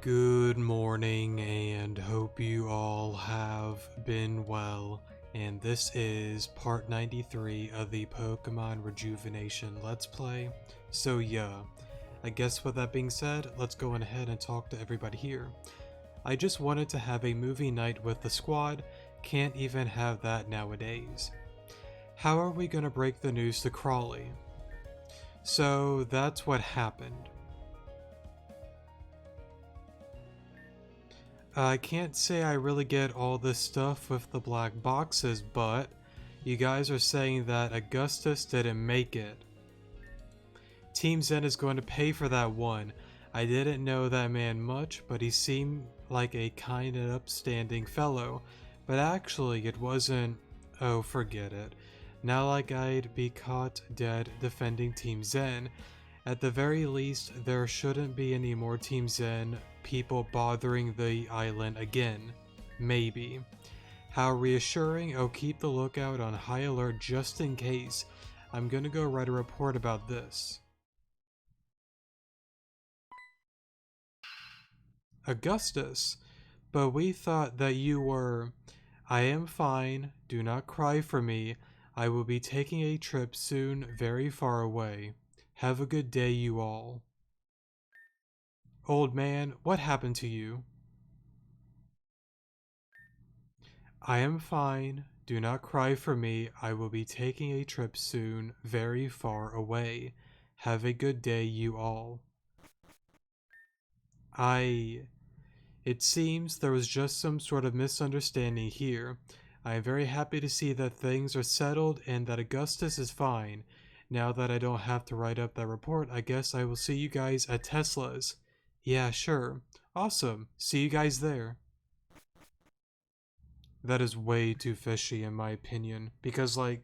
Good morning, and hope you all have been well. And this is part 93 of the Pokemon Rejuvenation Let's Play. So yeah, I guess with that being said, let's go on ahead and talk to everybody here. I just wanted to have a movie night with the squad, can't even have that nowadays. How are we gonna break the news to Crawley? So that's what happened. I can't say I really get all this stuff with the black boxes, but you guys are saying that Augustus didn't make it. Team Zen is going to pay for that one. I didn't know that man much, but he seemed like a kind and upstanding fellow. But actually, it wasn't. Oh, forget it. Not like I'd be caught dead defending Team Zen. At the very least, there shouldn't be any more Team Zen people bothering the island again. Maybe. How reassuring. I'll keep the lookout on high alert just in case. I'm gonna go write a report about this. Augustus, but we thought that you were... I am fine. Do not cry for me. I will be taking a trip soon, very far away. Have a good day, you all. Old man, what happened to you? I am fine. Do not cry for me. I will be taking a trip soon, very far away. Have a good day, you all. It seems there was just some sort of misunderstanding here. I am very happy to see that things are settled and that Augustus is fine. Now that I don't have to write up that report, I guess I will see you guys at Tesla's. Yeah, sure. Awesome. See you guys there. That is way too fishy in my opinion, because like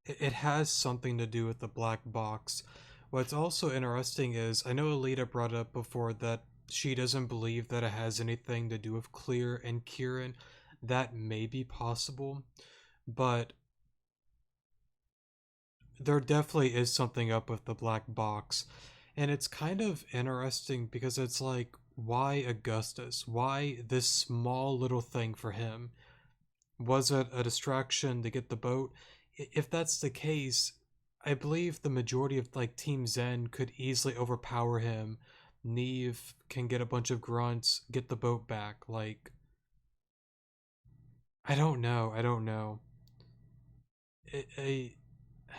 it has something to do with the black box. What's also interesting is I know Alita brought up before that she doesn't believe that it has anything to do with Clear and Kieran. That may be possible, but there definitely is something up with the black box. And it's kind of interesting because it's like, why Augustus? Why this small little thing for him? Was it a distraction to get the boat? If that's the case, I believe the majority of like Team Zen could easily overpower him. Neve can get a bunch of grunts, get the boat back. Like, I don't know. I don't know. It,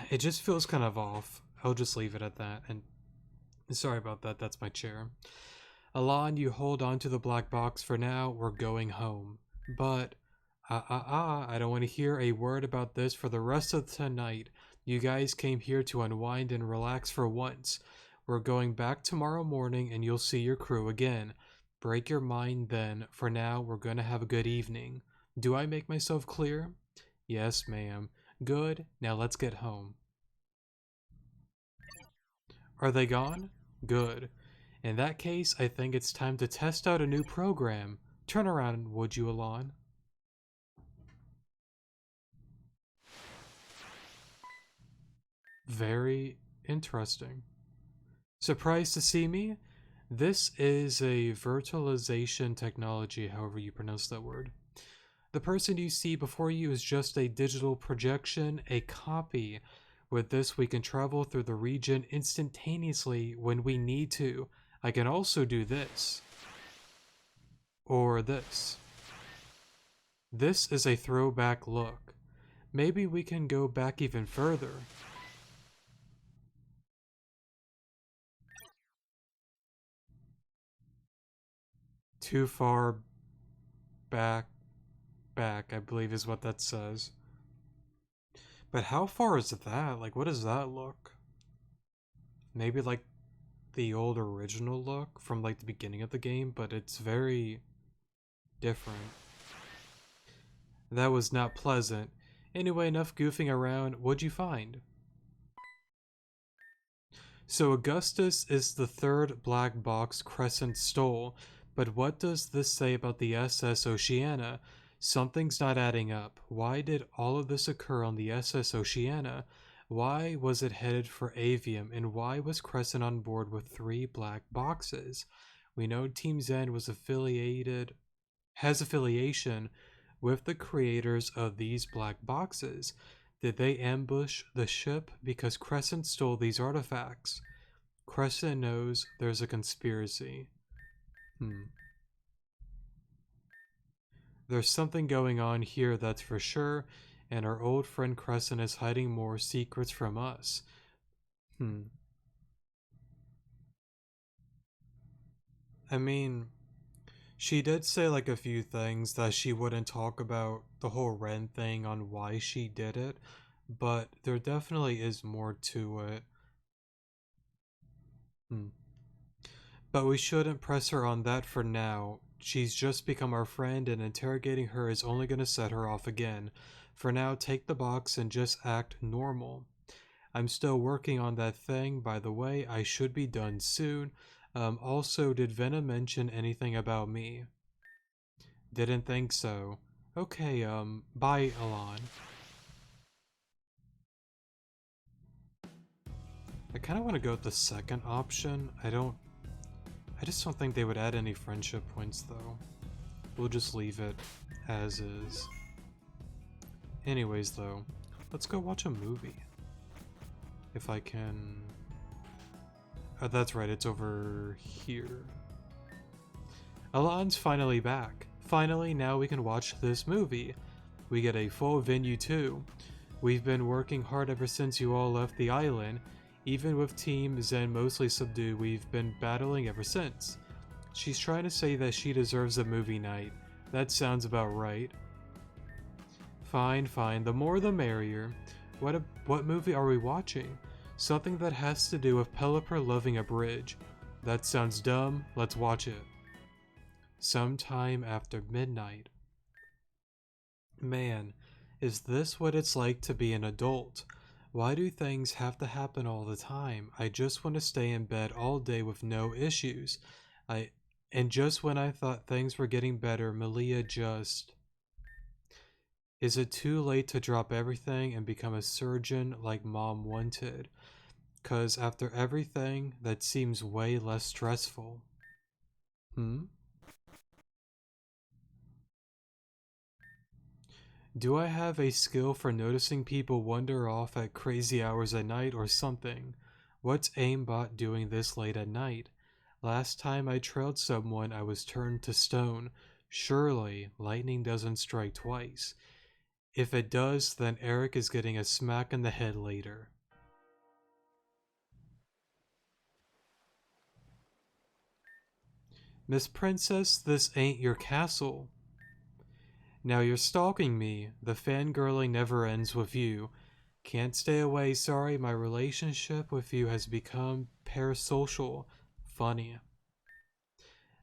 it just feels kind of off. I'll just leave it at that. And sorry about that. That's my chair. Alon, you hold on to the black box for now. We're going home. But I don't want to hear a word about this for the rest of tonight. You guys came here to unwind and relax for once. We're going back tomorrow morning and you'll see your crew again. Break your mind then. For now, we're going to have a good evening. Do I make myself clear? Yes, ma'am. Good. Now let's get home. Are they gone? Good. In that case, I think it's time to test out a new program. Turn around, would you, Alon? Very interesting. Surprised to see me? This is a virtualization technology, however you pronounce that word. The person you see before you is just a digital projection, a copy. With this, we can travel through the region instantaneously when we need to. I can also do this. Or this. This is a throwback look. Maybe we can go back even further. Too far back, I believe is what that says. But how far is that? Like, what does that look? Maybe like the old original look from like the beginning of the game, but it's very different. That was not pleasant. Anyway, enough goofing around. What'd you find? So Augustus is the third black box Crescent stole, but what does this say about the SS Oceania? Something's not adding up. Why did all of this occur on the SS Oceania? Why was it headed for Avium, and why was Crescent on board with 3 black boxes? We know Team Zen has affiliation with the creators of these black boxes. Did they ambush the ship because Crescent stole these artifacts? Crescent knows there's a conspiracy. There's something going on here, that's for sure, and our old friend Crescent is hiding more secrets from us. I mean, she did say like a few things that she wouldn't talk about the whole Ren thing on why she did it, but there definitely is more to it. Hmm. But we shouldn't press her on that for now. She's just become our friend, and interrogating her is only going to set her off again. For now, take the box and just act normal. I'm still working on that thing, by the way. I should be done soon. Also, did Venom mention anything about me? Didn't think so. Okay, bye, Alon. I kind of want to go with the second option. I just don't think they would add any friendship points, though. We'll just leave it as is. Anyways, though, let's go watch a movie. If I can... Oh, that's right, it's over here. Alon's finally back. Finally, now we can watch this movie. We get a full venue too. We've been working hard ever since you all left the island. Even with Team Zen mostly subdued, we've been battling ever since. She's trying to say that she deserves a movie night. That sounds about right. Fine, fine. The more the merrier. What movie are we watching? Something that has to do with Pelipper loving a bridge. That sounds dumb. Let's watch it. Sometime after midnight. Man, is this what it's like to be an adult? Why do things have to happen all the time? I just want to stay in bed all day with no issues. And just when I thought things were getting better, Melia just... Is it too late to drop everything and become a surgeon like Mom wanted? 'Cause after everything, that seems way less stressful. Do I have a skill for noticing people wander off at crazy hours at night or something? What's aimbot doing this late at night? Last time I trailed someone, I was turned to stone. Surely, lightning doesn't strike twice. If it does, then Eric is getting a smack in the head later. Miss Princess, this ain't your castle. Now you're stalking me. The fangirling never ends with you. Can't stay away, sorry, my relationship with you has become parasocial. Funny.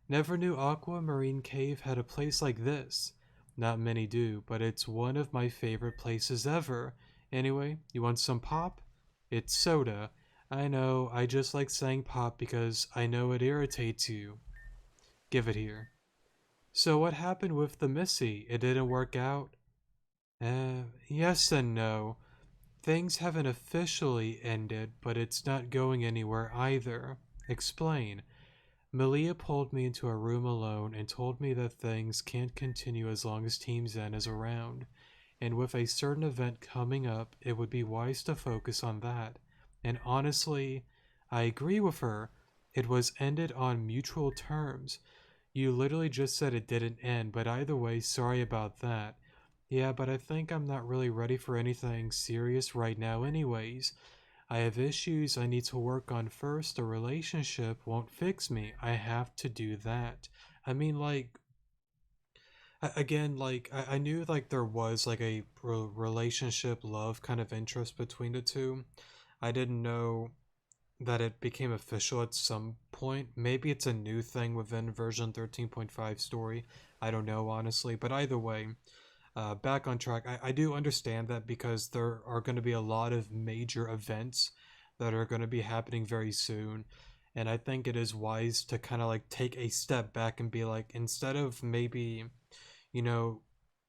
Never knew Aquamarine Cave had a place like this. Not many do, but it's one of my favorite places ever. Anyway, you want some pop? It's soda. I know, I just like saying pop because I know it irritates you. Give it here. So what happened with the Missy? It didn't work out? Yes and no. Things haven't officially ended, but it's not going anywhere either. Explain. Melia pulled me into a room alone and told me that things can't continue as long as Team Zen is around, and with a certain event coming up, it would be wise to focus on that. And honestly, I agree with her. It was ended on mutual terms. You literally just said it didn't end, but either way, sorry about that. Yeah, but I think I'm not really ready for anything serious right now anyways. I have issues I need to work on first. A relationship won't fix me. I have to do that. I mean, like, again, like, I knew, like, there was, like, a relationship, love kind of interest between the two. I didn't know that it became official at some point. Maybe it's a new thing within version 13.5 story. I don't know, honestly. But either way, back on track. I do understand that because there are going to be a lot of major events that are going to be happening very soon. And I think it is wise to kind of like take a step back and be like, instead of maybe, you know,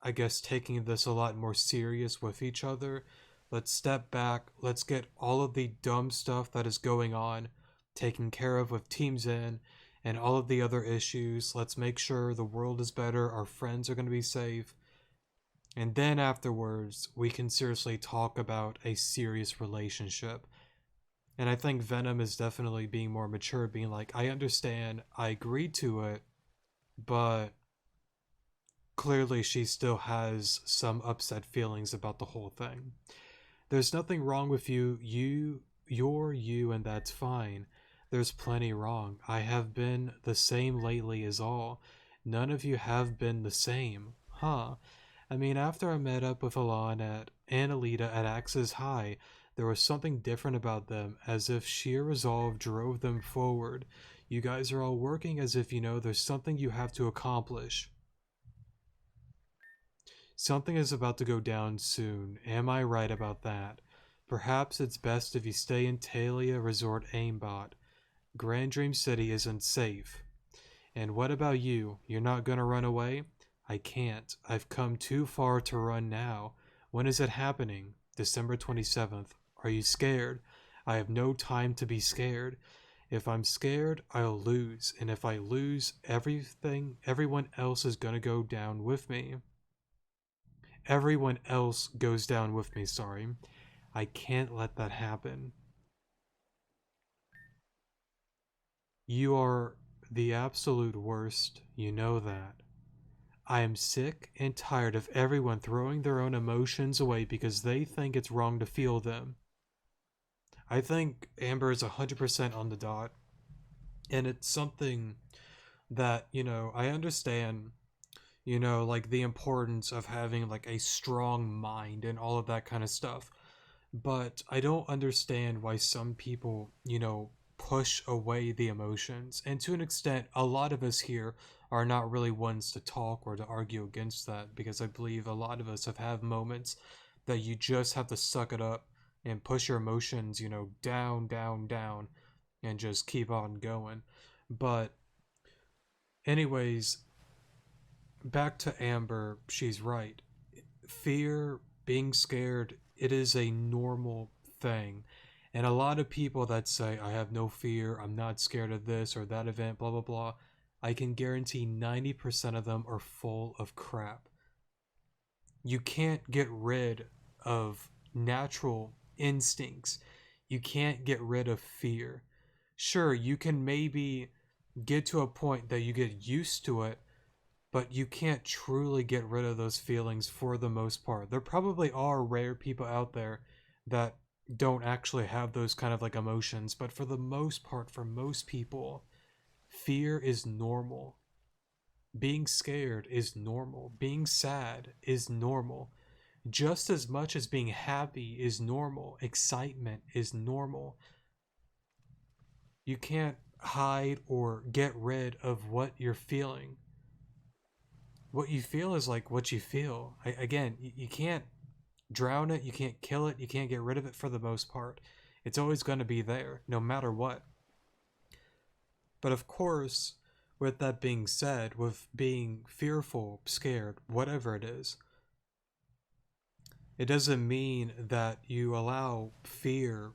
I guess taking this a lot more serious with each other, Let's step back. Let's get all of the dumb stuff that is going on taken care of with Team Zen and all of the other issues. Let's make sure the world is better, our friends are going to be safe. And then afterwards, we can seriously talk about a serious relationship. And I think Venom is definitely being more mature, being like, I understand, I agreed to it, but clearly she still has some upset feelings about the whole thing. There's nothing wrong with you. You're you, and that's fine. There's plenty wrong. I have been the same lately, is all. None of you have been the same. Huh. I mean, after I met up with Alon and Alita at Axis High, there was something different about them, as if sheer resolve drove them forward. You guys are all working as if you know there's something you have to accomplish. Something is about to go down soon. Am I right about that? Perhaps it's best if you stay in Talia Resort Aimbot. Grand Dream City isn't safe. And what about you? You're not gonna run away? I can't. I've come too far to run now. When is it happening? December 27th. Are you scared? I have no time to be scared. If I'm scared, I'll lose. And if I lose, everyone else is gonna go down with me. Everyone else goes down with me, sorry. I can't let that happen. You are the absolute worst, you know that. I am sick and tired of everyone throwing their own emotions away because they think it's wrong to feel them. I think Amber is 100% on the dot, and it's something that, I understand, like the importance of having like a strong mind and all of that kind of stuff. But I don't understand why some people, push away the emotions. And to an extent, a lot of us here are not really ones to talk or to argue against that, because I believe a lot of us have had moments that you just have to suck it up and push your emotions, down, down, down, and just keep on going. But, anyways, back to Amber, she's right. Fear, being scared, it is a normal thing. And a lot of people that say, I have no fear, I'm not scared of this or that event, blah, blah, blah, I can guarantee 90% of them are full of crap. You can't get rid of natural instincts. You can't get rid of fear. Sure, you can maybe get to a point that you get used to it, but you can't truly get rid of those feelings for the most part. There probably are rare people out there that don't actually have those kind of like emotions, but for the most part, for most people, fear is normal. Being scared is normal. Being sad is normal. Just as much as being happy is normal, excitement is normal. You can't hide or get rid of what you're feeling. What you feel is like what you feel. Again, you can't drown it, you can't kill it, you can't get rid of it for the most part. It's always going to be there, no matter what. But of course, with that being said, with being fearful, scared, whatever it is, it doesn't mean that you allow fear,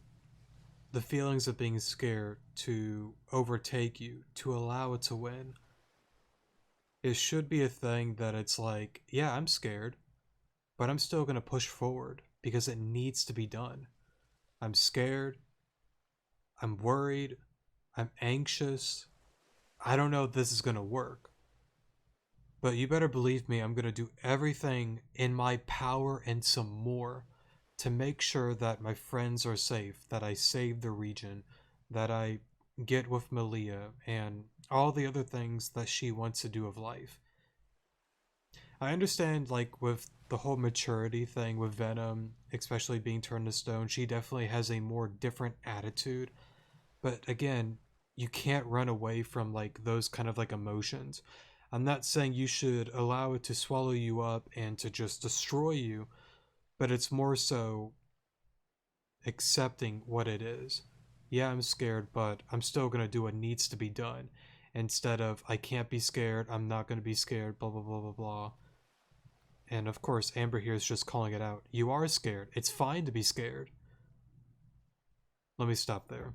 the feelings of being scared, to overtake you, to allow it to win. It should be a thing that it's like, yeah, I'm scared, but I'm still going to push forward because it needs to be done. I'm scared. I'm worried. I'm anxious. I don't know if this is going to work. But you better believe me, I'm going to do everything in my power and some more to make sure that my friends are safe, that I save the region, that I get with Melia, and all the other things that she wants to do of life. I understand, like, with the whole maturity thing with Venom, especially being turned to stone, she definitely has a more different attitude. But again, you can't run away from, like, those kind of, like, emotions. I'm not saying you should allow it to swallow you up and to just destroy you, but it's more so accepting what it is. Yeah, I'm scared, but I'm still going to do what needs to be done. Instead of, I can't be scared, I'm not going to be scared, blah, blah, blah, blah, blah. And of course, Amber here is just calling it out. You are scared. It's fine to be scared. Let me stop there.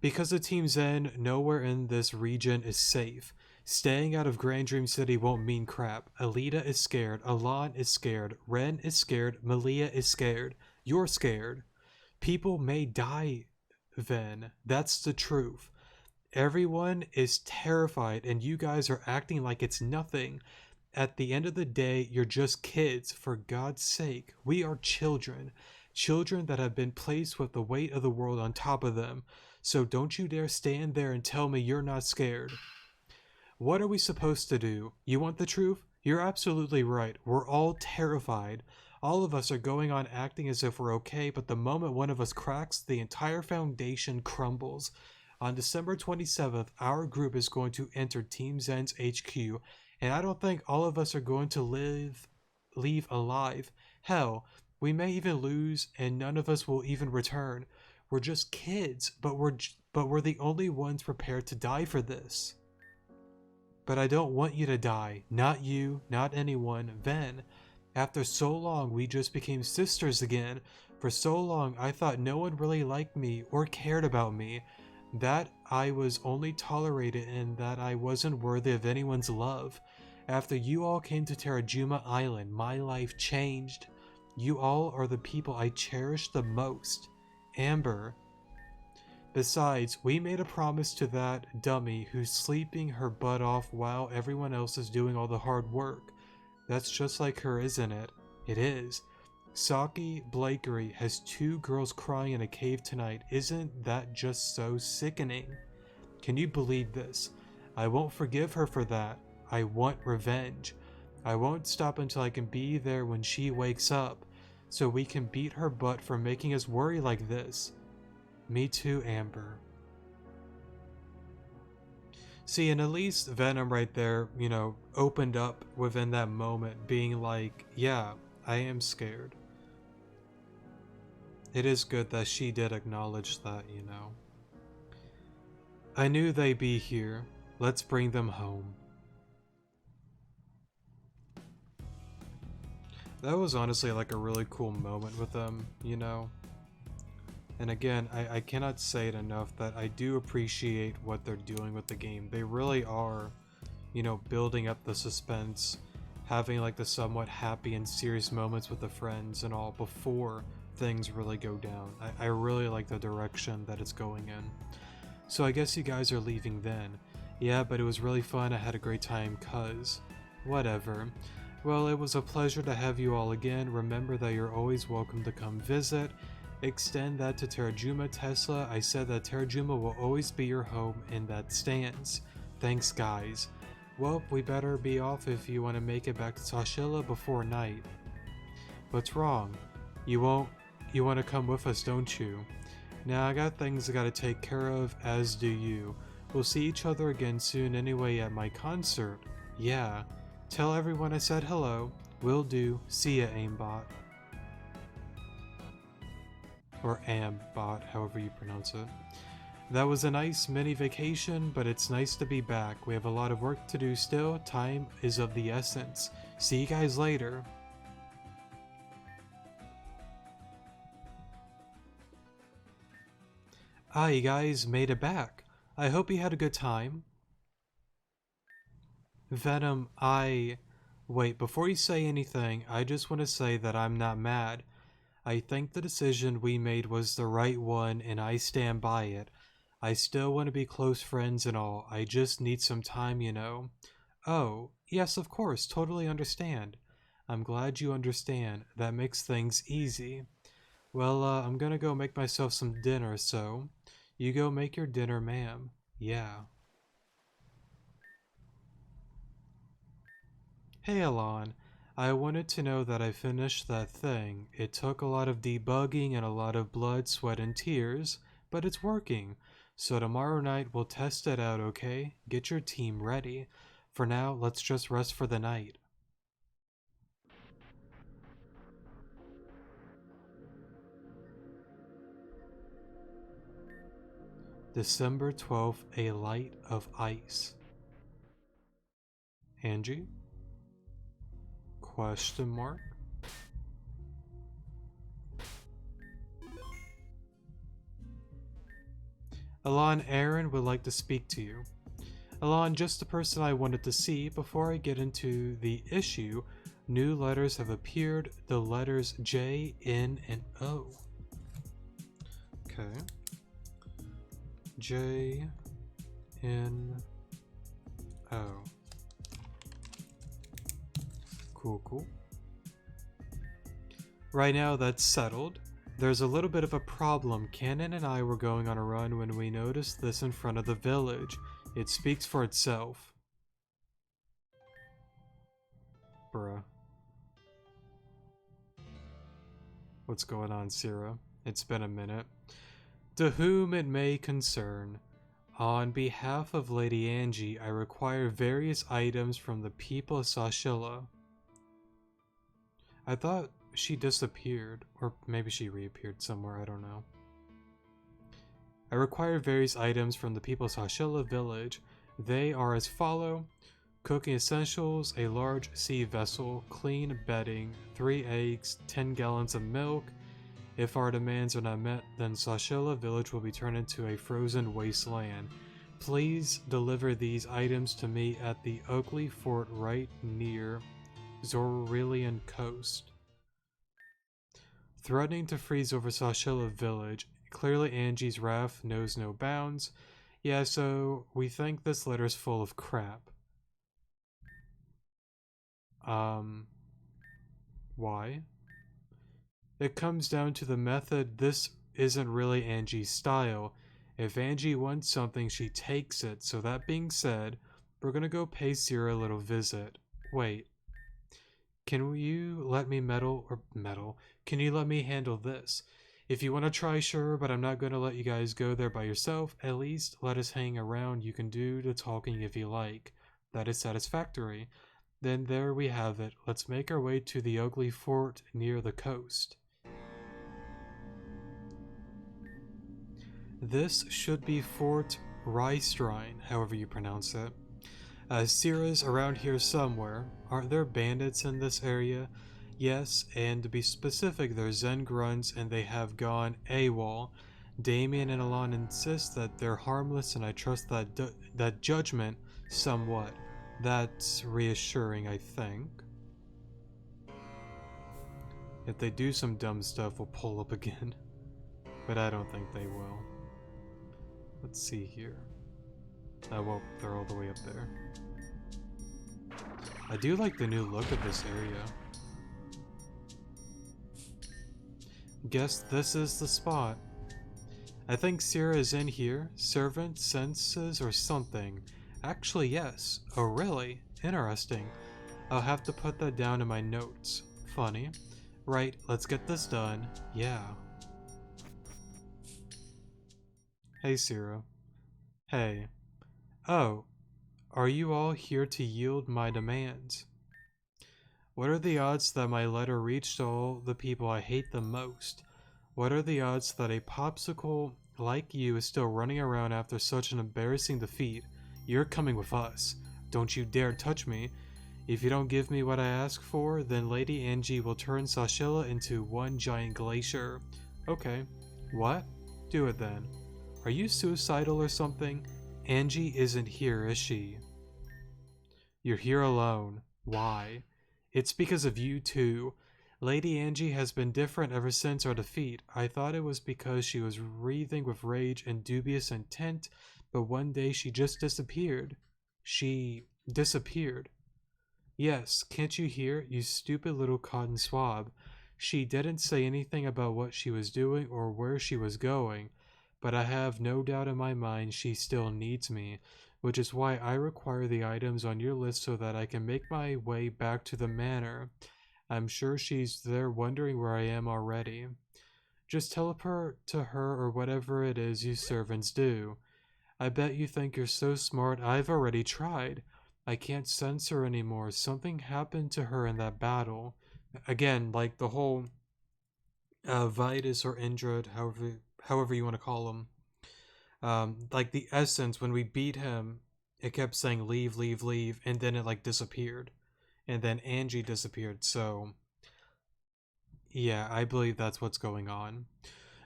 Because of Team Zen, nowhere in this region is safe. Staying out of Grand Dream City won't mean crap. Alita is scared. Alon is scared. Ren is scared. Melia is scared. You're scared. People may die, Ven. That's the truth. Everyone is terrified, and you guys are acting like it's nothing. At the end of the day, you're just kids. For God's sake, we are children. Children that have been placed with the weight of the world on top of them. So don't you dare stand there and tell me you're not scared. What are we supposed to do? You want the truth? You're absolutely right. We're all terrified. All of us are going on acting as if we're okay, but the moment one of us cracks, the entire foundation crumbles. On December 27th, our group is going to enter Team Zen's HQ, and I don't think all of us are going to leave alive. Hell, we may even lose, and none of us will even return. We're just kids, but we're the only ones prepared to die for this. But I don't want you to die. Not you, not anyone. Ven. After so long, we just became sisters again. For so long, I thought no one really liked me or cared about me. That I was only tolerated and that I wasn't worthy of anyone's love. After you all came to Terajuma Island, my life changed. You all are the people I cherish the most. Amber. Besides, we made a promise to that dummy who's sleeping her butt off while everyone else is doing all the hard work. That's just like her, isn't it? It is. Saki Blakery has 2 girls crying in a cave tonight. Isn't that just so sickening? Can you believe this? I won't forgive her for that. I want revenge. I won't stop until I can be there when she wakes up, so we can beat her butt for making us worry like this. Me too, Amber. See, and at least Venom right there, you know, opened up within that moment, being like, yeah, I am scared. It is good that she did acknowledge that, you know. I knew they'd be here. Let's bring them home. That was honestly like a really cool moment with them, you know. And again, I cannot say it enough that I do appreciate what they're doing with the game. They really are, you know, building up the suspense, having like the somewhat happy and serious moments with the friends and all before things really go down. I really like the direction that it's going in. So I guess you guys are leaving then. Yeah, but it was really fun. I had a great time, cuz. Whatever. Well, it was a pleasure to have you all again. Remember that you're always welcome to come visit. Extend that to Terajuma Tesla. I said that Terajuma will always be your home, and that stands. Thanks, guys. Well, we better be off if you want to make it back to Tashila before night. What's wrong? You want to come with us, don't you? Now, I got things I gotta take care of, as do you. We'll see each other again soon anyway at my concert. Yeah. Tell everyone I said hello. Will do. See ya, Aimbot. Or Ambot, however you pronounce it. That was a nice mini vacation, but it's nice to be back. We have a lot of work to do still. Time is of the essence. See you guys later. Ah, you guys made it back. I hope you had a good time. Venom, Wait, before you say anything, I just want to say that I'm not mad. I think the decision we made was the right one, and I stand by it. I still want to be close friends and all. I just need some time, you know. Oh, yes, of course, totally understand. I'm glad you understand. That makes things easy. Well, I'm gonna go make myself some dinner, so you go make your dinner, ma'am. Yeah. Hey, Alon. I wanted to know that I finished that thing. It took a lot of debugging and a lot of blood, sweat, and tears, but it's working. So tomorrow night we'll test it out, okay? Get your team ready. For now, let's just rest for the night. December 12th, a light of ice. Angie? Question mark. Alon, Aaron would like to speak to you. Alon, just the person I wanted to see. Before I get into the issue, new letters have appeared. The letters J, N, and O. Okay. J, N, O. Cool, cool. Right now that's settled. There's a little bit of a problem. Cannon and I were going on a run when we noticed this in front of the village. It speaks for itself. Bruh. What's going on, Sierra? It's been a minute. To whom it may concern, on behalf of Lady Angie, I require various items from the people of Sashilla. I thought she disappeared, or maybe she reappeared somewhere, I don't know. I require various items from the people of Sashilla village. They are as follow: cooking essentials, a large sea vessel, clean bedding, 3 eggs, 10 gallons of milk. If our demands are not met, then Sashilla village will be turned into a frozen wasteland. Please deliver these items to me at the Oakley Fort right near Zorillian coast. Threatening to freeze over Sashilla village. Clearly Angie's wrath knows no bounds. Yeah, so we think this letter's full of crap. Why? It comes down to the method. This isn't really Angie's style. If Angie wants something, she takes it. So that being said, we're gonna go pay Sierra a little visit. Wait. Can you let me Can you let me handle this? If you want to try, sure, but I'm not going to let you guys go there by yourself. At least let us hang around. You can do the talking if you like. That is satisfactory. Then there we have it. Let's make our way to the Oakley Fort near the coast. This should be Fort Rystrein, however you pronounce it. Sierra's around here somewhere. Aren't there bandits in this area? Yes, and to be specific, they're Zen grunts and they have gone AWOL. Damien and Alon insist that they're harmless, and I trust that judgment somewhat. That's reassuring, I think. If they do some dumb stuff, we'll pull up again. But I don't think they will. Let's see here. Well, they're all the way up there. I do like the new look of this area. Guess this is the spot. I think Sierra is in here. Servant, senses, or something. Actually, yes. Oh, really? Interesting. I'll have to put that down in my notes. Funny. Right, let's get this done. Yeah. Hey, Sierra. Hey. Oh, are you all here to yield my demands? What are the odds that my letter reached all the people I hate the most? What are the odds that a popsicle like you is still running around after such an embarrassing defeat? You're coming with us. Don't you dare touch me. If you don't give me what I ask for, then Lady Angie will turn Sashilla into one giant glacier. Okay. What? Do it then. Are you suicidal or something? Angie isn't here, is she? You're here alone. Why? It's because of you too. Lady Angie has been different ever since our defeat. I thought it was because she was wreathing with rage and dubious intent, but one day she just disappeared. She disappeared. Yes, can't you hear, you stupid little cotton swab? She didn't say anything about what she was doing or where she was going, but I have no doubt in my mind she still needs me, which is why I require the items on your list so that I can make my way back to the manor. I'm sure she's there wondering where I am already. Just teleport to her or whatever it is you servants do. I bet you think you're so smart. I've already tried. I can't sense her anymore. Something happened to her in that battle. Again, like the whole Vitus or Indrid, however you want to call him. Like the essence, when we beat him, it kept saying leave, leave, leave, and then it like disappeared. and then Angie disappeared, so yeah, I believe that's what's going on.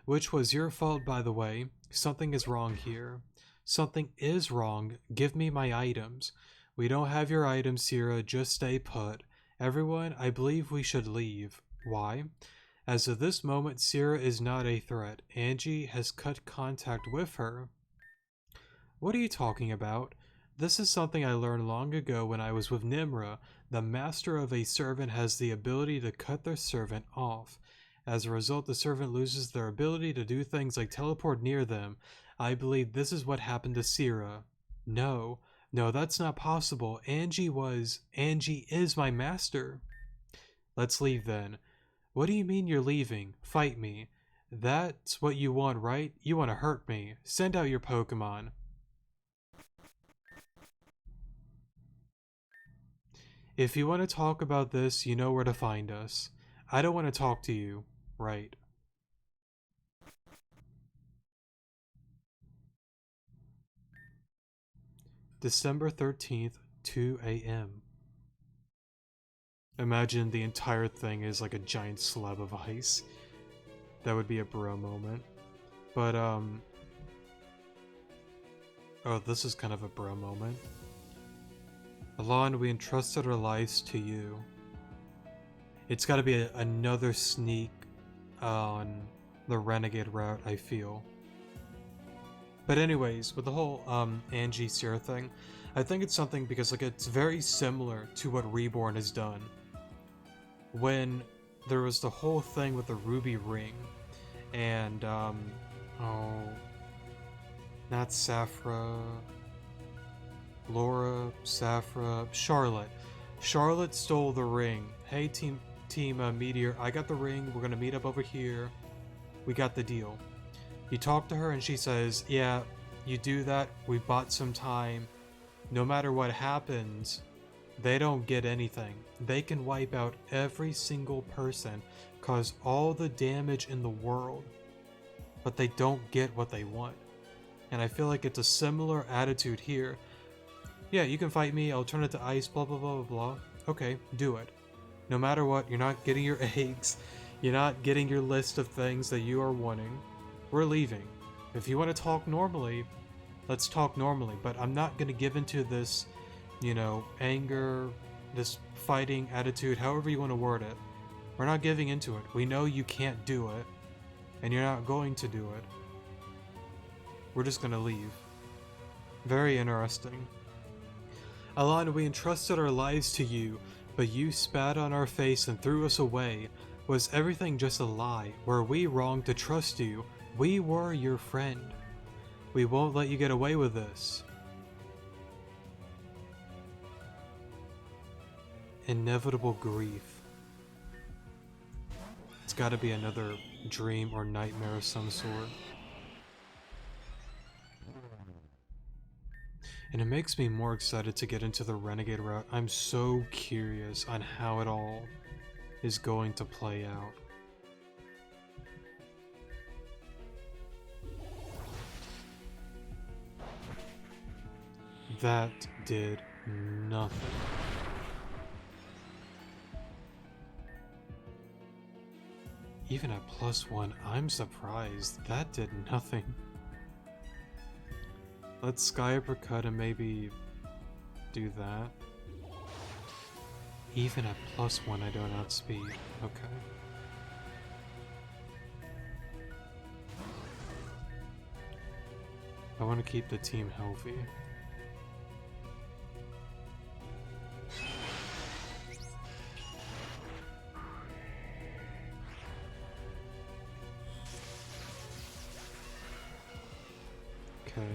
Which was your fault, by the way. Something is wrong here. Something is wrong. Give me my items. We don't have your items, Sierra. Just stay put. Everyone, I believe we should leave. Why? As of this moment, Sierra is not a threat. Angie has cut contact with her. What are you talking about? This is something I learned long ago when I was with Nimra. The master of a servant has the ability to cut their servant off. As a result, the servant loses their ability to do things like teleport near them. I believe this is what happened to Sierra. No, that's not possible. Angie is my master. Let's leave then. What do you mean you're leaving? Fight me. That's what you want, right? You want to hurt me. Send out your Pokemon. If you want to talk about this, you know where to find us. I don't want to talk to you. Right. December 13th, 2 a.m. Imagine the entire thing is like a giant slab of ice. That would be a bro moment. But, oh, this is kind of a bro moment. Alon, we entrusted our lives to you. It's gotta be another sneak on the Renegade route, I feel. But anyways, with the whole Angie Sierra thing, I think it's something because like it's very similar to what Reborn has done. When there was the whole thing with the ruby ring, and oh, not Safra, Laura, Safra, Charlotte. Charlotte stole the ring. Hey, team Meteor, I got the ring. We're gonna meet up over here. We got the deal. You talk to her and she says, yeah, you do that. We bought some time. No matter what happens, they don't get anything. They can wipe out every single person, cause all the damage in the world, but they don't get what they want. And I feel like it's a similar attitude here. Yeah, you can fight me, I'll turn it to ice, blah blah blah blah blah. Okay, do it. No matter what, you're not getting your eggs. You're not getting your list of things that you are wanting. We're leaving. If you want to talk normally, let's talk normally. But I'm not going to give into this, you know, anger, this fighting attitude, however you want to word it. We're not giving into it. We know you can't do it. And you're not going to do it. We're just going to leave. Very interesting. Alana, we entrusted our lives to you, but you spat on our face and threw us away. Was everything just a lie? Were we wrong to trust you? We were your friend. We won't let you get away with this. Inevitable grief. It's gotta be another dream or nightmare of some sort. And it makes me more excited to get into the Renegade route. I'm so curious on how it all is going to play out. That did nothing. Even at +1, I'm surprised. That did nothing. Let's Sky Uppercut and maybe do that. Even at +1, I don't outspeed. Okay. I want to keep the team healthy. Okay.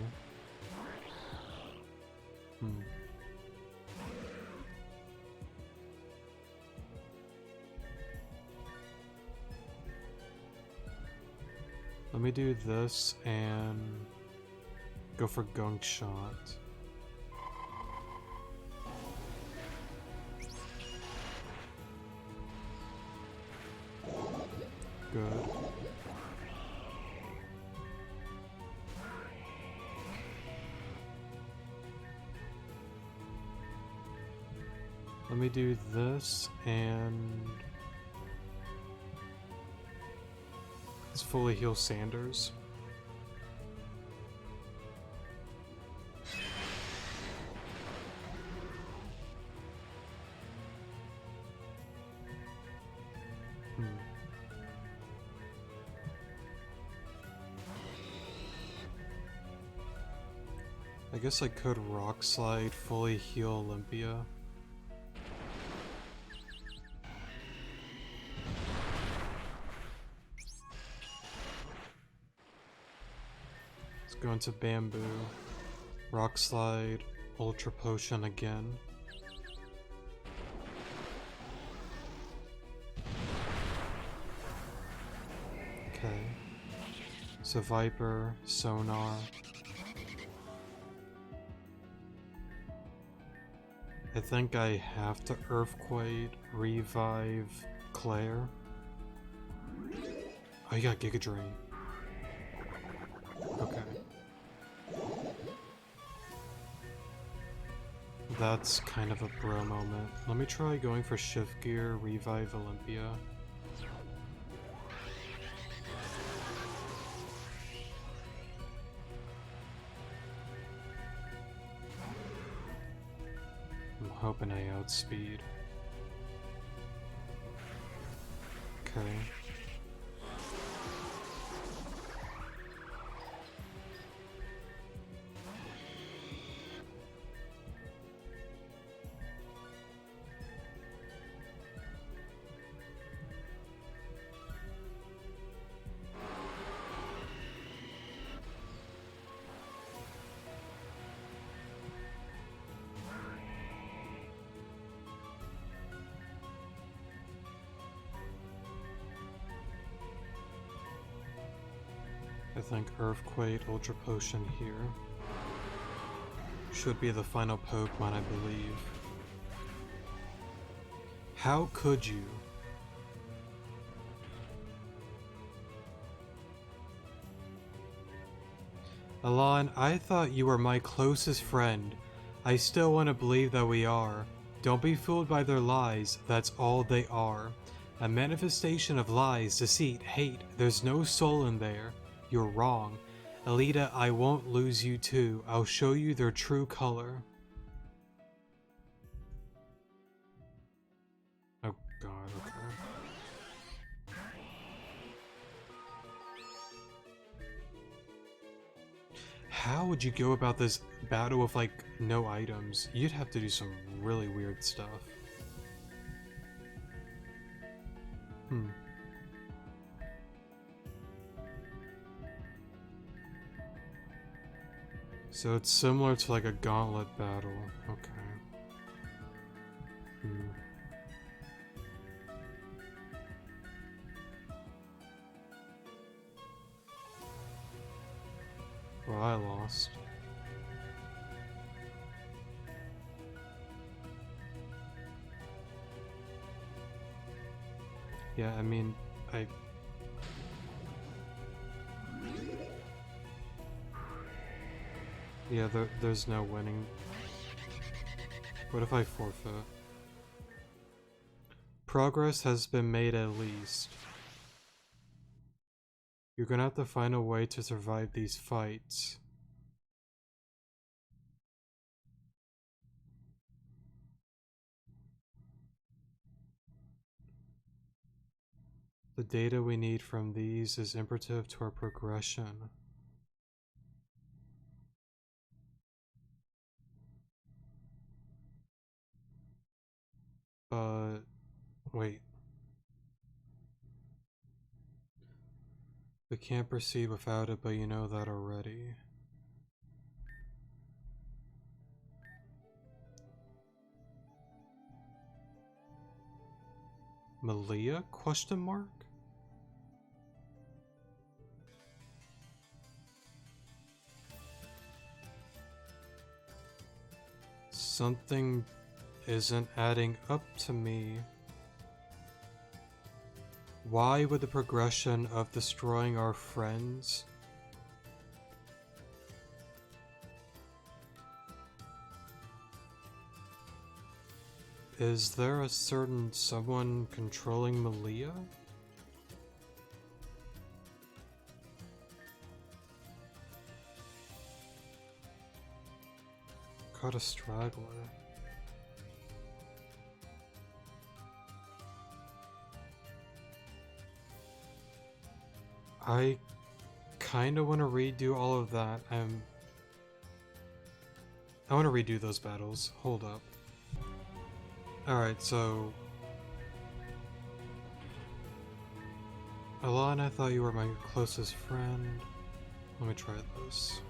Let me do this and go for Gunk Shot. Good. Let me do this, and let's fully heal Sanders. I guess I could Rock Slide, fully heal Olympia. Let's go into Bamboo. Rock Slide, Ultra Potion again. Okay. So Viper, Sonar. I think I have to Earthquake, revive Claire. Oh, you got Giga Drain. Okay. That's kind of a bro moment. Let me try going for Shift Gear, revive Olympia. I'm hoping I outspeed. Okay. I think Earthquake, Ultra Potion here. Should be the final Pokemon, I believe. How could you? Alon, I thought you were my closest friend. I still want to believe that we are. Don't be fooled by their lies, that's all they are. A manifestation of lies, deceit, hate, there's no soul in there. You're wrong. Alita, I won't lose you too. I'll show you their true color. Oh god, okay. How would you go about this battle with like no items? You'd have to do some really weird stuff. So it's similar to like a gauntlet battle. Okay. Well, I lost. Yeah, I mean, yeah, there's no winning. What if I forfeit? Progress has been made at least. You're gonna have to find a way to survive these fights. The data we need from these is imperative to our progression. But wait. We can't proceed without it, but you know that already. Melia? Question mark? Something isn't adding up to me. Why would the progression of destroying our friends Is there a certain someone controlling Melia? Caught a straggler. I kinda wanna redo all of that. I wanna redo those battles. Hold up. Alright, so... Alana, I thought you were my closest friend. Let me try this.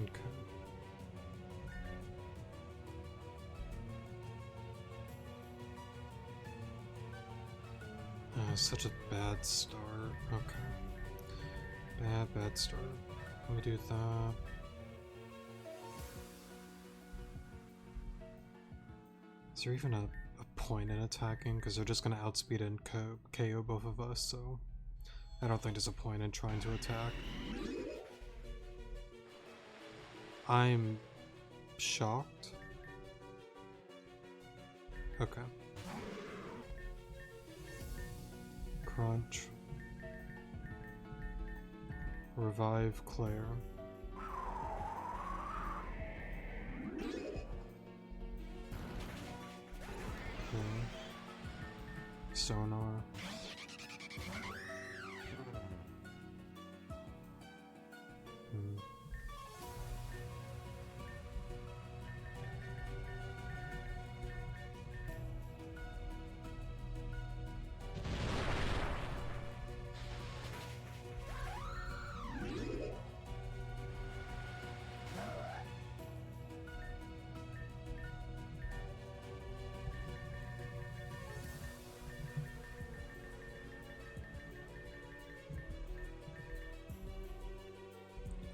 Okay. Such a bad start. Okay. Bad start. Let me do that. Is there even a point in attacking? Because they're just going to outspeed and KO both of us, so I don't think there's a point in trying to attack. I'm shocked. Okay. Crunch. Revive Claire. Okay. Sonar.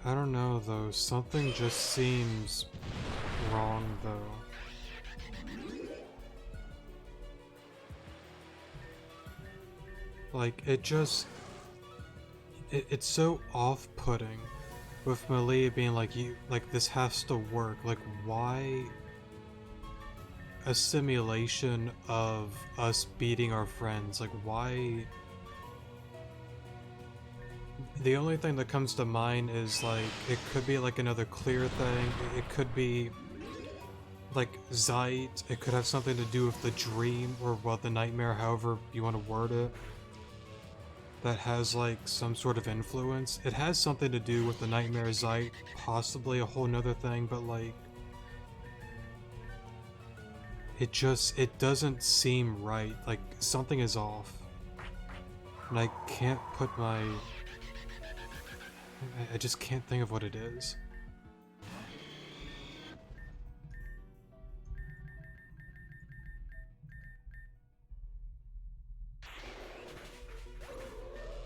I don't know though, something just seems wrong though. Like, it's so off-putting with Melia being like, this has to work. Like, why a simulation of us beating our friends? Like, why? The only thing that comes to mind is, like, it could be, like, another clear thing. It could be, like, Zeit. It could have something to do with the dream, or, well, the nightmare, however you want to word it. That has, like, some sort of influence. It has something to do with the nightmare, Zeit, possibly a whole nother thing, but, like... It doesn't seem right. Like, something is off. And I can't put my... I just can't think of what it is.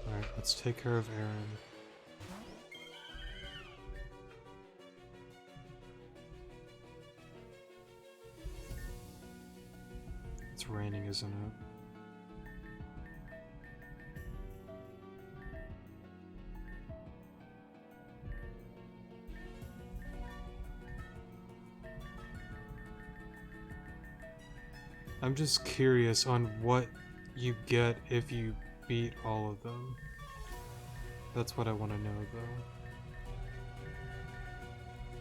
Alright, let's take care of Aaron. It's raining, isn't it? I'm just curious on what you get if you beat all of them. That's what I want to know, though.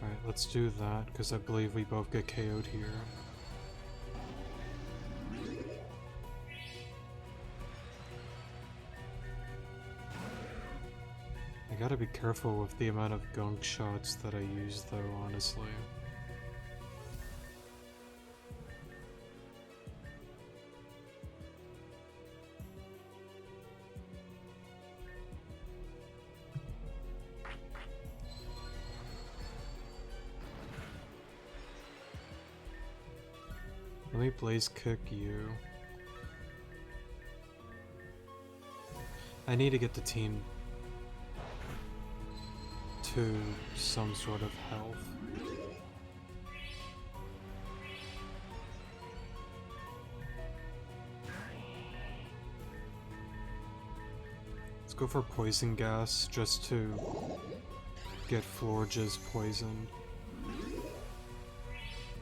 Alright, let's do that, because I believe we both get KO'd here. I gotta be careful with the amount of gunk shots that I use, though, honestly. Let me blaze kick you. I need to get the team to some sort of health. Let's go for poison gas just to get Florges poisoned.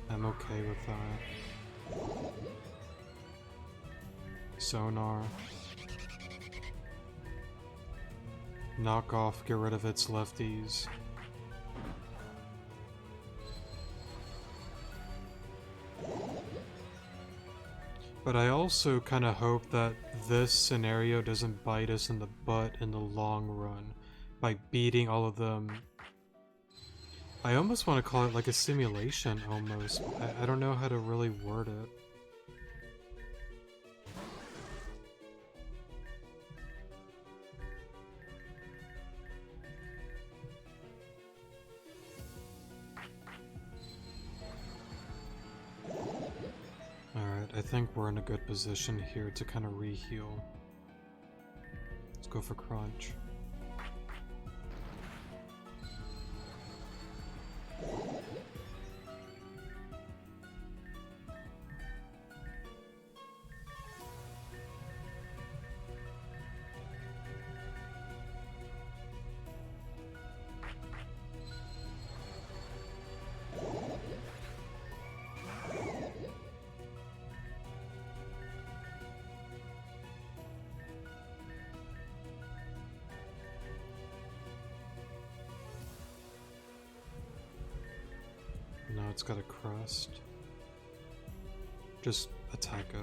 I'm okay with that. Sonar. Knock off, get rid of its lefties. But I also kind of hope that this scenario doesn't bite us in the butt in the long run by beating all of them. I almost want to call it like a simulation, almost. I don't know how to really word it. Alright, I think we're in a good position here to kind of re-heal. Let's go for crunch. No, it's got a crust. Just attack it.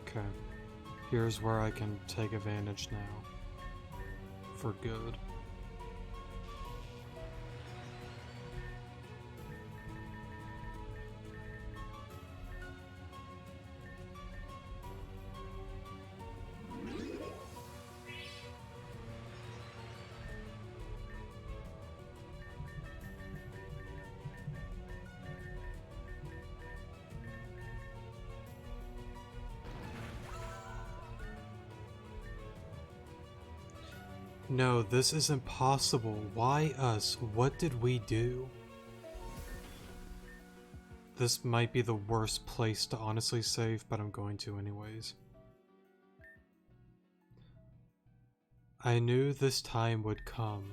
Okay. Here's where I can take advantage now. For good. No, this is impossible. Why us? What did we do? This might be the worst place to honestly save, but I'm going to anyways. I knew this time would come,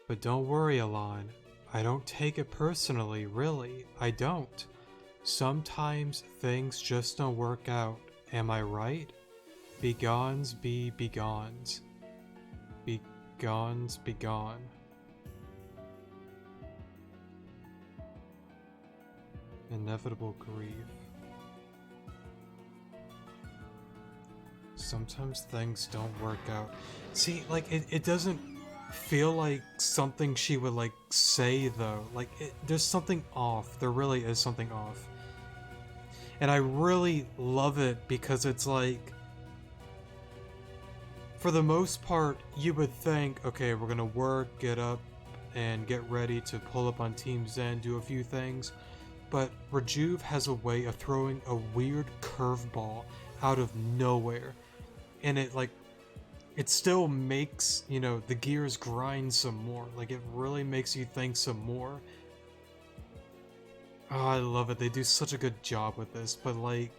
but don't worry, Alan. I don't take it personally, really. I don't. Sometimes things just don't work out. Am I right? Begones be begones. Begones be gone. Inevitable grief. Sometimes things don't work out. See, like, it doesn't feel like something she would, like, say, though. Like, there's something off. There really is something off. And I really love it because it's like, for the most part, you would think, okay, we're gonna work, get up, and get ready to pull up on Team Zen, do a few things. But Rejuve has a way of throwing a weird curveball out of nowhere. And it still makes, you know, the gears grind some more. Like, it really makes you think some more. Oh, I love it. They do such a good job with this, but like,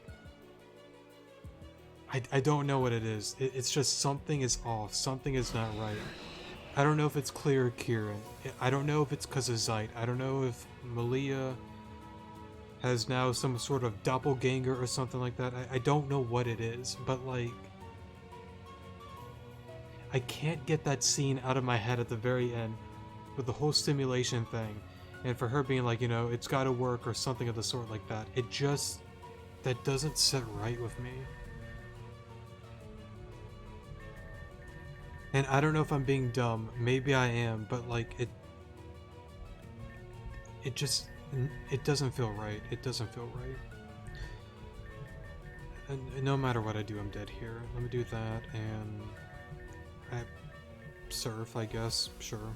I don't know what it is. It's just something is off. Something is not right. I don't know if it's Clear or Kieran. I don't know if it's because of Zeit. I don't know if Melia has now some sort of doppelganger or something like that. I don't know what it is, but like, I can't get that scene out of my head at the very end with the whole simulation thing. And for her being like, you know, it's gotta work or something of the sort like that. It just, that doesn't sit right with me. And I don't know if I'm being dumb, maybe I am, but like, it just, it doesn't feel right. It doesn't feel right. And no matter what I do, I'm dead here. Let me do that, and surf, I guess, sure.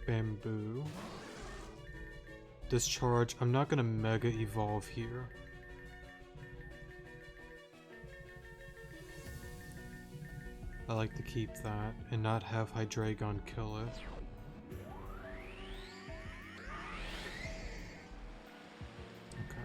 Bamboo. Discharge. I'm not gonna Mega Evolve here. I like to keep that and not have Hydreigon kill it. Okay.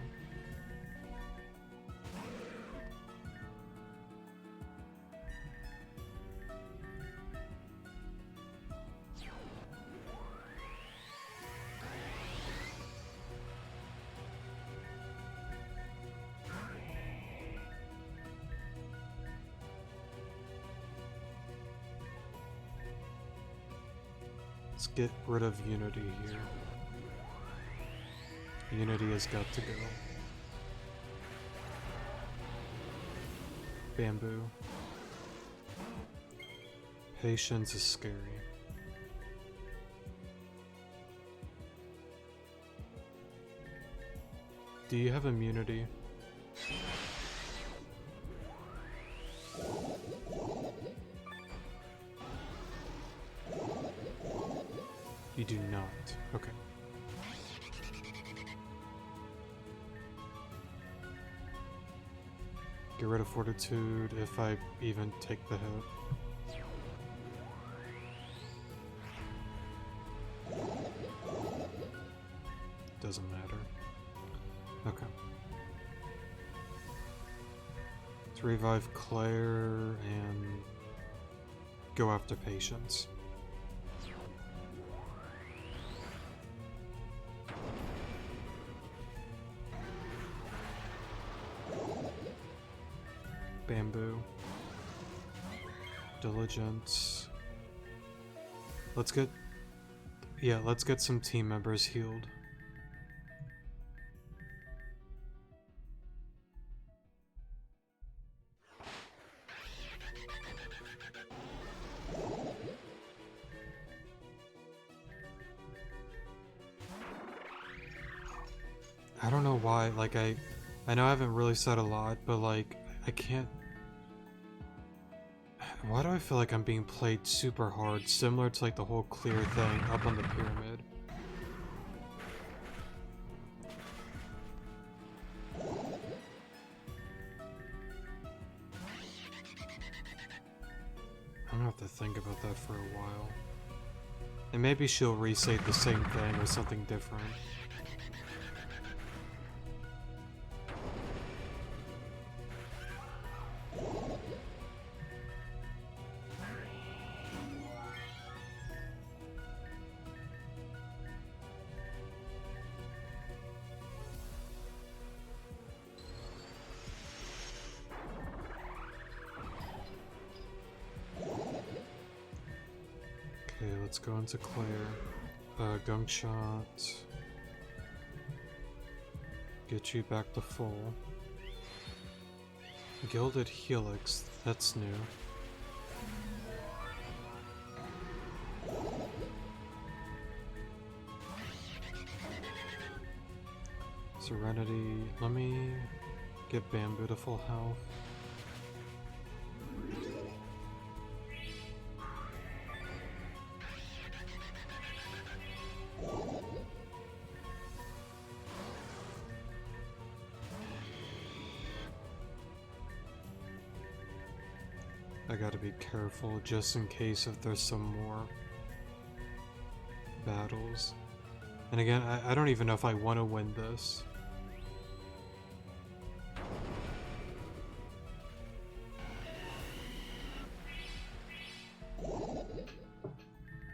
Let's get rid of Unity here. Unity has got to go. Bamboo. Patience is scary. Do you have immunity? You do not. Okay. Get rid of Fortitude if I even take the hit. Doesn't matter. Okay. Let's revive Claire and go after Patience. Bamboo. Diligence. Let's get some team members healed. I don't know why, like I know I haven't really said a lot, but like I can't. Why do I feel like I'm being played super hard, similar to like the whole clear thing up on the pyramid? I'm gonna have to think about that for a while. And maybe she'll re-say the same thing with something different. Okay, let's go into Claire. Gunk Shot. Get you back to full. Gilded Helix, that's new. Serenity, let me get Bamboo to full health. I gotta be careful just in case if there's some more battles. And again, I don't even know if I want to win this.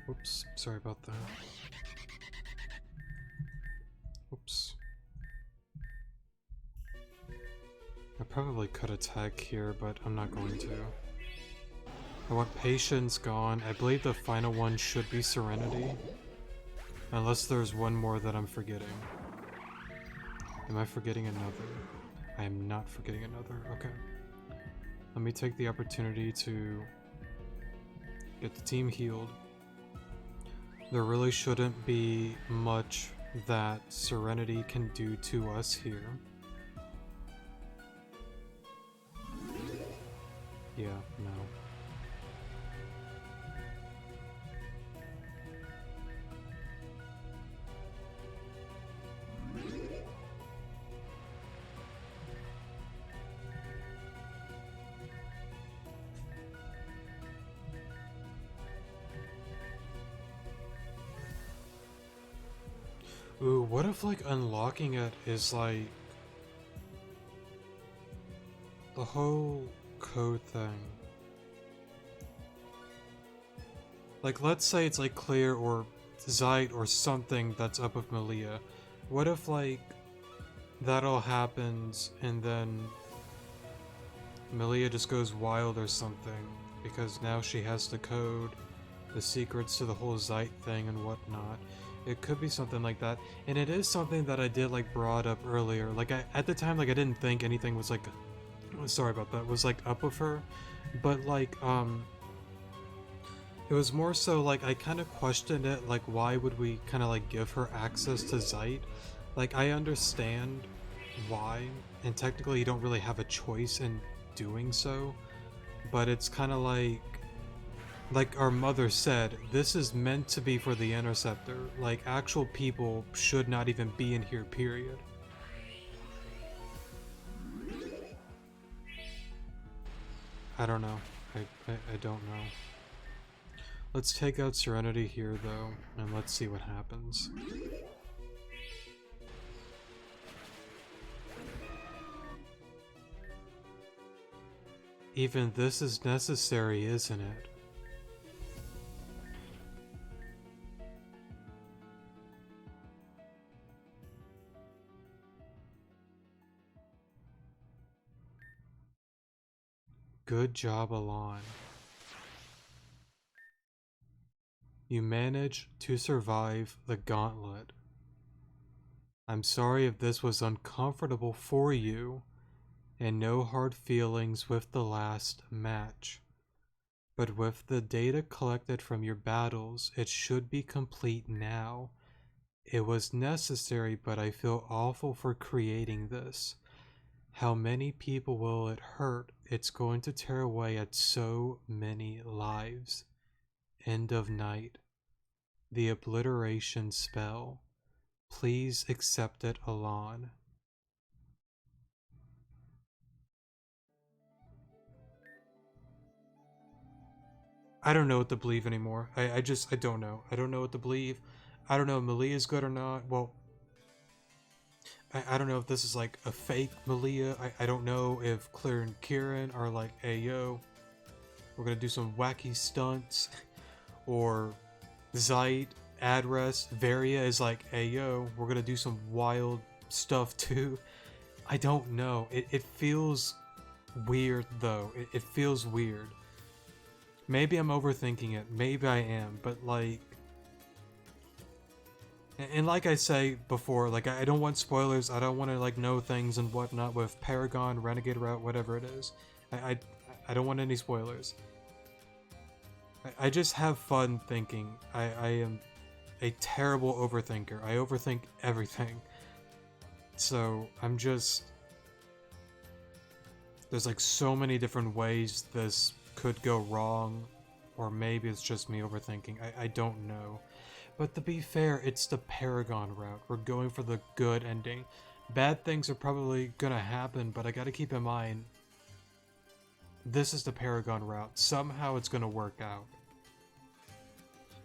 Whoops, sorry about that. Whoops. I probably could attack here, but I'm not going to. I want Patience gone. I believe the final one should be Serenity. Unless there's one more that I'm forgetting. Am I forgetting another? I am not forgetting another. Okay. Let me take the opportunity to get the team healed. There really shouldn't be much that Serenity can do to us here. Yeah, no. Ooh, what if like unlocking it is like the whole code thing? Like, let's say it's like Clear or Zeit or something that's up with Melia. What if like that all happens and then Melia just goes wild or something because now she has the code, the secrets to the whole Zeit thing and whatnot. It could be something like that, and it is something that I did like brought up earlier. Like at the time, like I didn't think anything was like, sorry about that, was like up with her, but like it was more so like I kind of questioned it, like why would we kind of like give her access to Zeit? Like I understand why, and technically you don't really have a choice in doing so, but it's kind of like our mother said, this is meant to be for the Interceptor. Like actual people should not even be in here, period. I don't know. I don't know. Let's take out Serenity here though, and let's see what happens. Even this is necessary, isn't it? Good job, Alon. You managed to survive the gauntlet. I'm sorry if this was uncomfortable for you, and no hard feelings with the last match. But with the data collected from your battles, it should be complete now. It was necessary, but I feel awful for creating this. How many people will it hurt? It's going to tear away at so many lives. End of night. The obliteration spell. Please accept it, Alon. I don't know what to believe anymore. I don't know. I don't know what to believe. I don't know if Melia is good or not. Well, I don't know if this is like a fake Melia. I don't know if Claire and Kieran are like, hey yo, we're gonna do some wacky stunts. Or Zeit, Adrest, Varia is like, hey yo, we're gonna do some wild stuff too. I don't know. It feels weird though. It feels weird. Maybe I'm overthinking it. Maybe I am. But like, and like I say before, like I don't want spoilers. I don't want to like know things and whatnot with Paragon, Renegade Route, whatever it is. I don't want any spoilers. I just have fun thinking. I am a terrible overthinker. I overthink everything. So I'm just, there's like so many different ways this could go wrong, or maybe it's just me overthinking. I don't know. But to be fair, it's the Paragon route. We're going for the good ending. Bad things are probably gonna happen, but I gotta keep in mind, this is the Paragon route. Somehow it's gonna work out.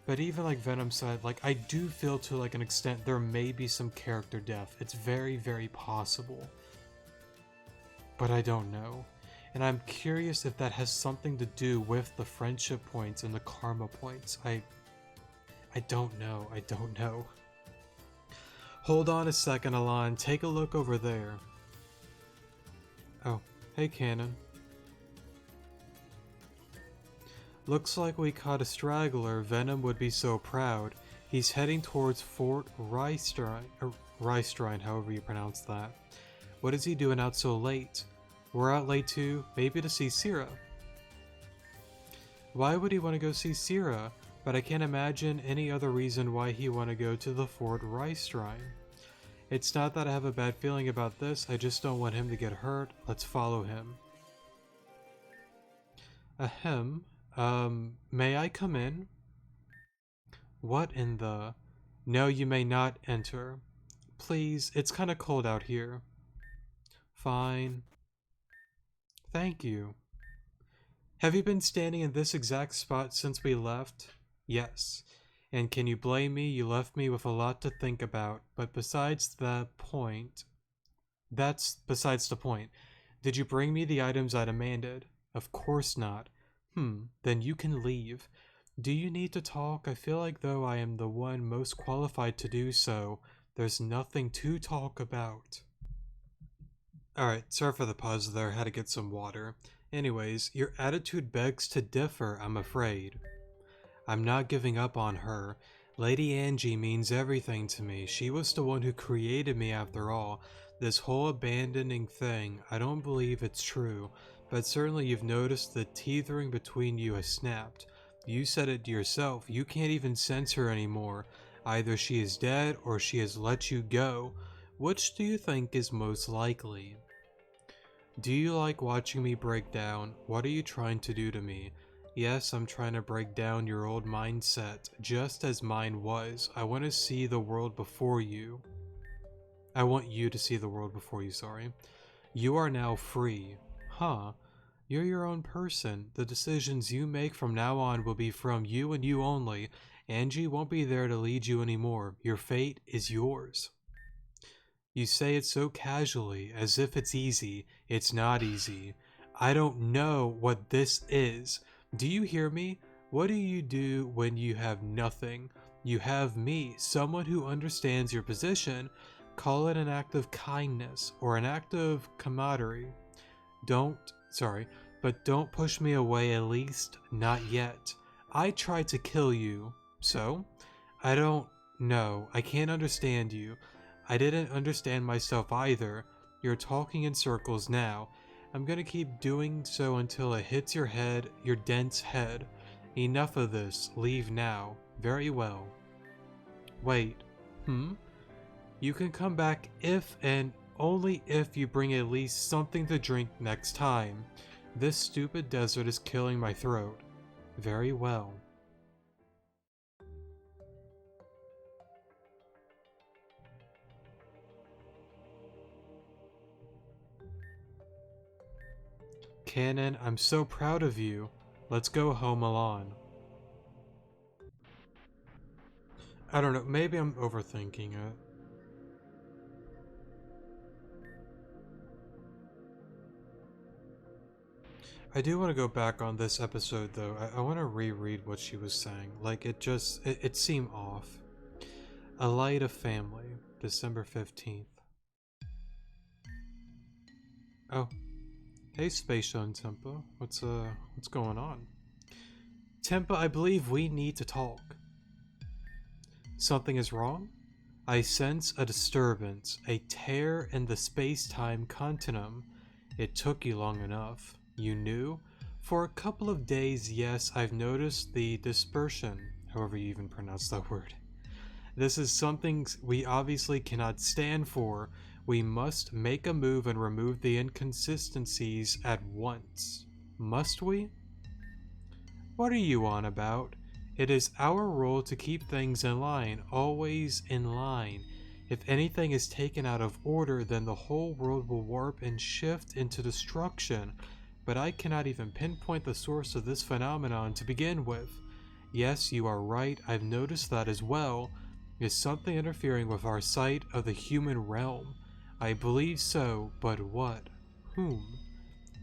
But even like Venom said, like I do feel to like an extent there may be some character death. It's very, very possible. But I don't know. And I'm curious if that has something to do with the friendship points and the karma points. I don't know. I don't know. Hold on a second, Alon. Take a look over there. Oh, hey, Cannon. Looks like we caught a straggler. Venom would be so proud. He's heading towards Fort Reistrine, however you pronounce that. What is he doing out so late? We're out late too, maybe to see Syrah. Why would he want to go see Syrah? But I can't imagine any other reason why he want to go to the Fort Reistrine. It's not that I have a bad feeling about this, I just don't want him to get hurt. Let's follow him. Ahem. May I come in? What in the... No, you may not enter. Please, it's kinda cold out here. Fine. Thank you. Have you been standing in this exact spot since we left? Yes. And can you blame me? You left me with a lot to think about. But besides the point, that's besides the point. Did you bring me the items I demanded? Of course not. Then you can leave. Do you need to talk? I feel like though I am the one most qualified to do so, there's nothing to talk about. Alright, sorry for the pause there, had to get some water. Anyways, your attitude begs to differ, I'm afraid. I'm not giving up on her. Lady Angie means everything to me. She was the one who created me after all. This whole abandoning thing, I don't believe it's true, but certainly you've noticed the tethering between you has snapped. You said it yourself, you can't even sense her anymore. Either she is dead or she has let you go. Which do you think is most likely? Do you like watching me break down? What are you trying to do to me? Yes, I'm trying to break down your old mindset, just as mine was. I want to see the world before you. I want you to see the world before you, sorry. You are now free. Huh? You're your own person. The decisions you make from now on will be from you and you only. Angie won't be there to lead you anymore. Your fate is yours. You say it so casually, as if it's easy. It's not easy. I don't know what this is. Do you hear me? What do you do when you have nothing? You have me, someone who understands your position. Call it an act of kindness or an act of camaraderie. But don't push me away, at least not yet. I tried to kill you, so? I don't know. I can't understand you. I didn't understand myself either. You're talking in circles now. I'm gonna keep doing so until it hits your head, your dense head. Enough of this. Leave now. Very well. Wait. You can come back if and only if you bring at least something to drink next time. This stupid desert is killing my throat. Very well. Cannon, I'm so proud of you. Let's go home alone. I don't know, maybe I'm overthinking it. I do want to go back on this episode though. I want to reread what she was saying. Like it seemed off. A Light of Family, December 15th. Oh. Hey Space and Tempa. What's going on? Tempa, I believe we need to talk. Something is wrong? I sense a disturbance, a tear in the space-time continuum. It took you long enough. You knew? For a couple of days, yes, I've noticed the dispersion, however you even pronounce that word. This is something we obviously cannot stand for. We must make a move and remove the inconsistencies at once. Must we? What are you on about? It is our role to keep things in line, always in line. If anything is taken out of order, then the whole world will warp and shift into destruction. But I cannot even pinpoint the source of this phenomenon to begin with. Yes, you are right, I've noticed that as well. Is something interfering with our sight of the human realm? I believe so, but what? Whom?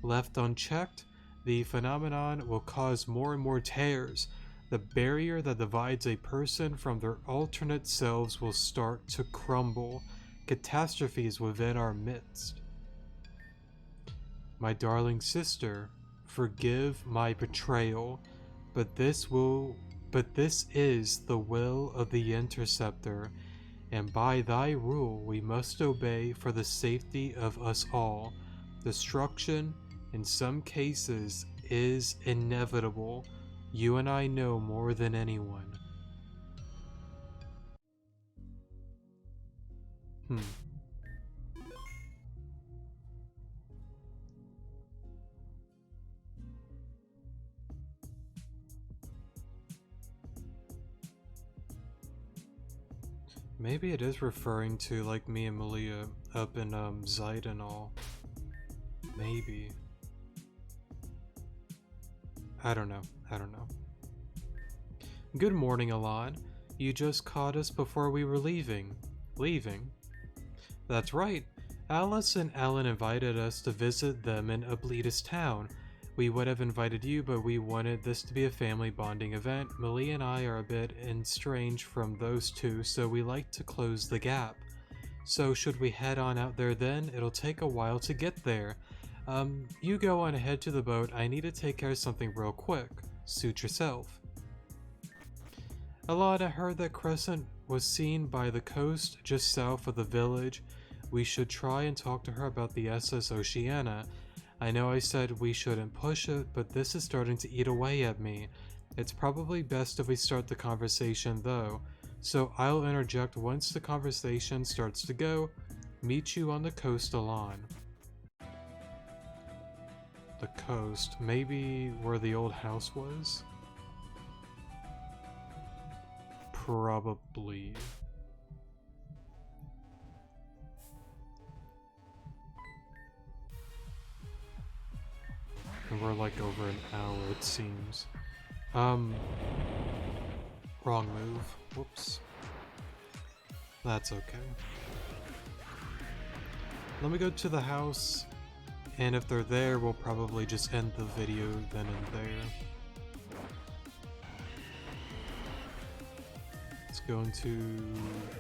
Left unchecked, the phenomenon will cause more and more tears. The barrier that divides a person from their alternate selves will start to crumble. Catastrophes within our midst. My darling sister, forgive my betrayal, but this is the will of the Interceptor, and by thy rule we must obey for the safety of us all. Destruction, in some cases, is inevitable. You and I know more than anyone. Maybe it is referring to like me and Melia up in Zeit and all. Maybe. I don't know. Good morning, Alon. You just caught us before we were leaving. Leaving? That's right. Alice and Alan invited us to visit them in Obletus Town. We would have invited you, but we wanted this to be a family bonding event. Melia and I are a bit estranged from those two, so we like to close the gap. So should we head on out there then? It'll take a while to get there. You go on ahead to the boat. I need to take care of something real quick. Suit yourself. Alana heard that Crescent was seen by the coast just south of the village. We should try and talk to her about the SS Oceana. I know I said we shouldn't push it, but this is starting to eat away at me. It's probably best if we start the conversation though, so I'll interject once the conversation starts to go. Meet you on the coast, Alon. The coast, maybe where the old house was? Probably. And we're like over an hour, it seems. Wrong move. Whoops. That's okay. Let me go to the house, and if they're there, we'll probably just end the video then and there. Let's go into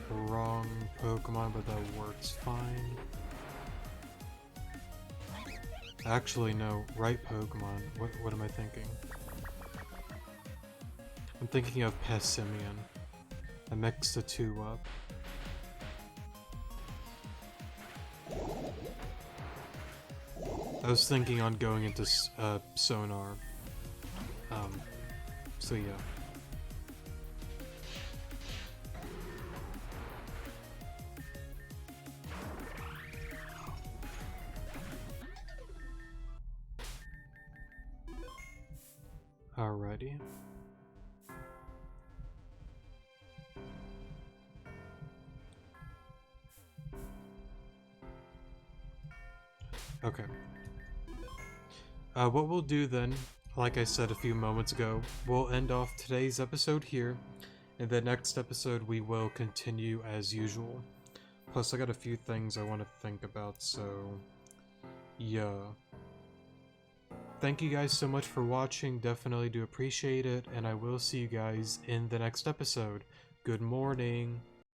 the wrong Pokemon, but that works fine. Actually, no, right Pokemon. What am I thinking? I'm thinking of Pessimian. I mixed the two up. I was thinking on going into Sonar. So yeah. Alrighty. Okay. What we'll do then, like I said a few moments ago, we'll end off today's episode here. In the next episode, we will continue as usual. Plus, I got a few things I want to think about, so yeah. Thank you guys so much for watching, definitely do appreciate it, and I will see you guys in the next episode. Good morning.